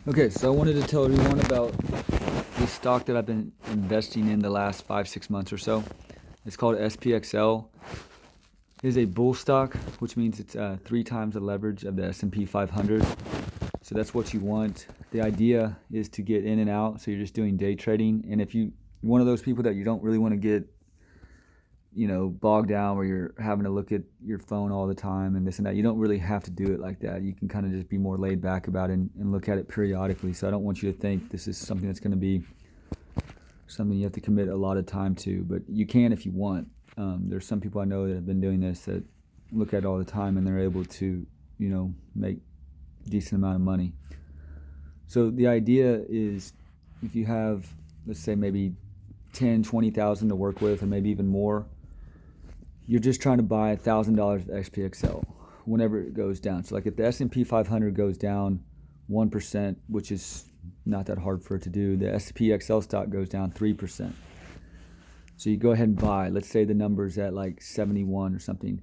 Okay, so I wanted to tell everyone about the stock that I've been investing in the last 5, 6 months or so. It's called SPXL. It is a bull stock, which means it's 3 times the leverage of the S&P 500. So that's what you want. The idea is to get in and out. So you're just doing day trading. And if you're one of those people that you don't really want to get, bogged down where you're having to look at your phone all the time and this and that, you don't really have to do it like that. You can kind of just be more laid back about it and look at it periodically. So I don't want you to think this is something that's going to be something you have to commit a lot of time to, but you can if you want. There's some people I know that have been doing this that look at it all the time and they're able to, make a decent amount of money. So the idea is if you have, let's say maybe 10, 20,000 to work with, or maybe even more, you're just trying to buy $1,000 of SPXL whenever it goes down. So like if the S&P 500 goes down 1%, which is not that hard for it to do, the SPXL stock goes down 3%. So you go ahead and buy. Let's say the number's at like 71 or something.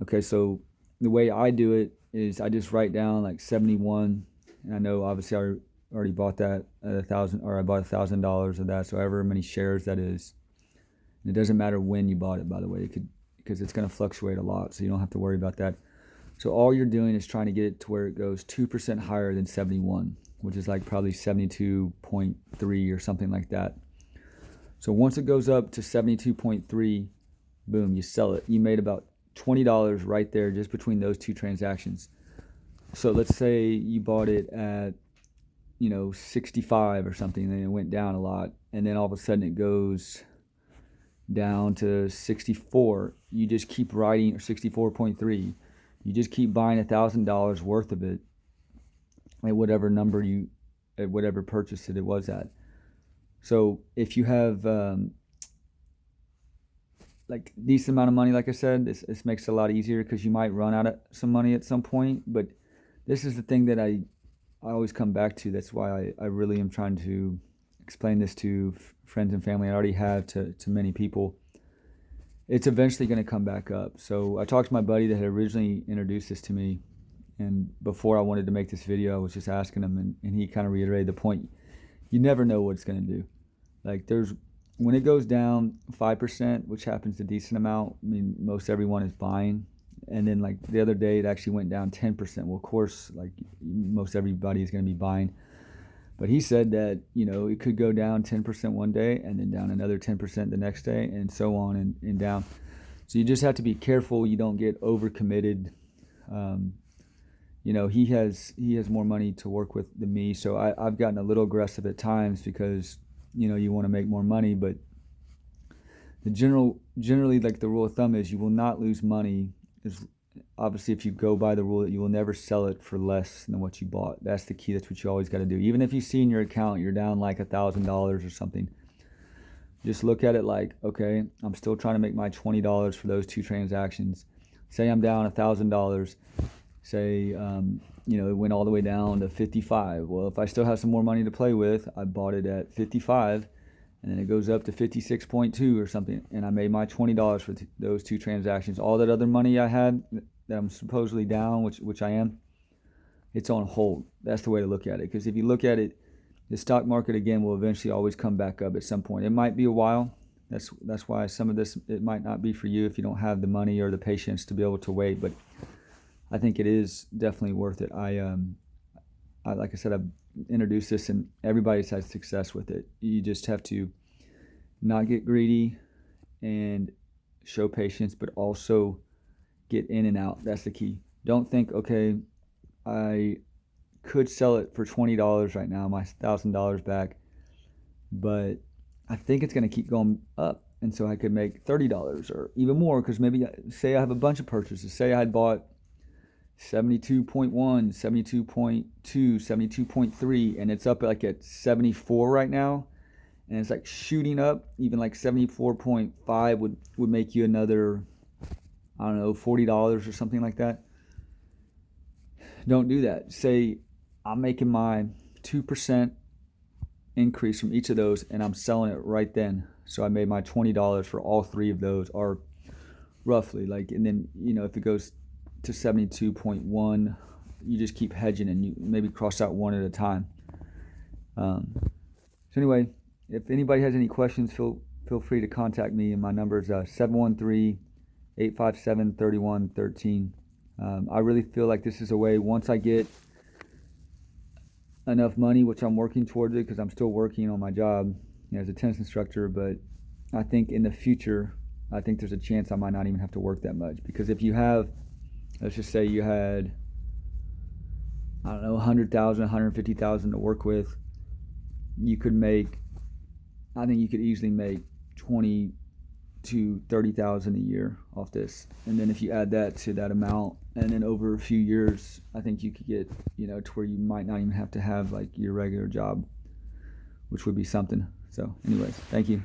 Okay, so the way I do it is I just write down like 71, and I know obviously I already bought that at 1,000, or I bought $1,000 of that, so however many shares that is. And it doesn't matter when you bought it, by the way. It could, because it's going to fluctuate a lot, so you don't have to worry about that. So all you're doing is trying to get it to where it goes 2% higher than 71, which is like probably 72.3 or something like that. So once it goes up to 72.3, boom, you sell it. You made about $20 right there just between those two transactions. So let's say you bought it at 65 or something, and it went down a lot, and then all of a sudden it goes down to 64. You just keep writing, or 64.3. You just keep buying $1,000 worth of it at whatever number at whatever purchase it was at. So if you have like decent amount of money, like I said, this makes it a lot easier because you might run out of some money at some point. But this is the thing that I always come back to. That's why I really am trying to explain this to friends and family. I already have to many people. It's eventually going to come back up. So I talked to my buddy that had originally introduced this to me, and before I wanted to make this video, I was just asking him, and he kind of reiterated the point. You never know what it's going to do. Like when it goes down 5%, which happens a decent amount, I mean, most everyone is buying. And then like the other day, it actually went down 10%. Well, of course, like most everybody is going to be buying. But he said that, it could go down 10% one day and then down another 10% the next day and so on and down. So you just have to be careful you don't get overcommitted. He has more money to work with than me, so I've gotten a little aggressive at times because you want to make more money. But generally, like the rule of thumb is you will not lose money. Is obviously if you go by the rule that you will never sell it for less than what you bought. That's the key. That's what you always got to do. Even if you see in your account you're down like $1,000 or something, just look at it like, okay, I'm still trying to make my $20 for those two transactions. Say I'm down $1,000. Say it went all the way down to 55. Well, if I still have some more money to play with, I bought it at 55, and then it goes up to 56.2 or something, and I made my $20 for those two transactions. All that other money I had that I'm supposedly down, which I am, it's on hold. That's the way to look at it. Because if you look at it, the stock market again will eventually always come back up at some point. It might be a while. That's why some of this, it might not be for you if you don't have the money or the patience to be able to wait. But I think it is definitely worth it. I like I said, I've introduced this, and everybody's had success with it. You just have to not get greedy and show patience, but also get in and out. That's the key. Don't think, okay, I could sell it for $20 right now, my $1,000 back, but I think it's going to keep going up, and so I could make $30 or even more, because maybe say I have a bunch of purchases. Say I had bought 72.1, 72.2, 72.3, and it's up like at 74 right now, and it's like shooting up. Even like 74.5 would make you another, I don't know, $40 or something like that. Don't do that. Say I'm making my 2% increase from each of those, and I'm selling it right then. So I made my $20 for all three of those, or roughly. Like, and then if it goes to 72.1, you just keep hedging and you maybe cross out one at a time. So anyway, if anybody has any questions, feel free to contact me, and my number is 713-857-3113. I really feel like this is a way, once I get enough money, which I'm working towards it because I'm still working on my job as a tennis instructor, but I think in the future, I think there's a chance I might not even have to work that much, because if you have, let's just say you had, I don't know, 100,000, 150,000 to work with, you could make, I think you could easily make 20 to 30,000 a year off this. And then if you add that to that amount, and then over a few years, I think you could get, to where you might not even have to have like your regular job, which would be something. So anyways, thank you.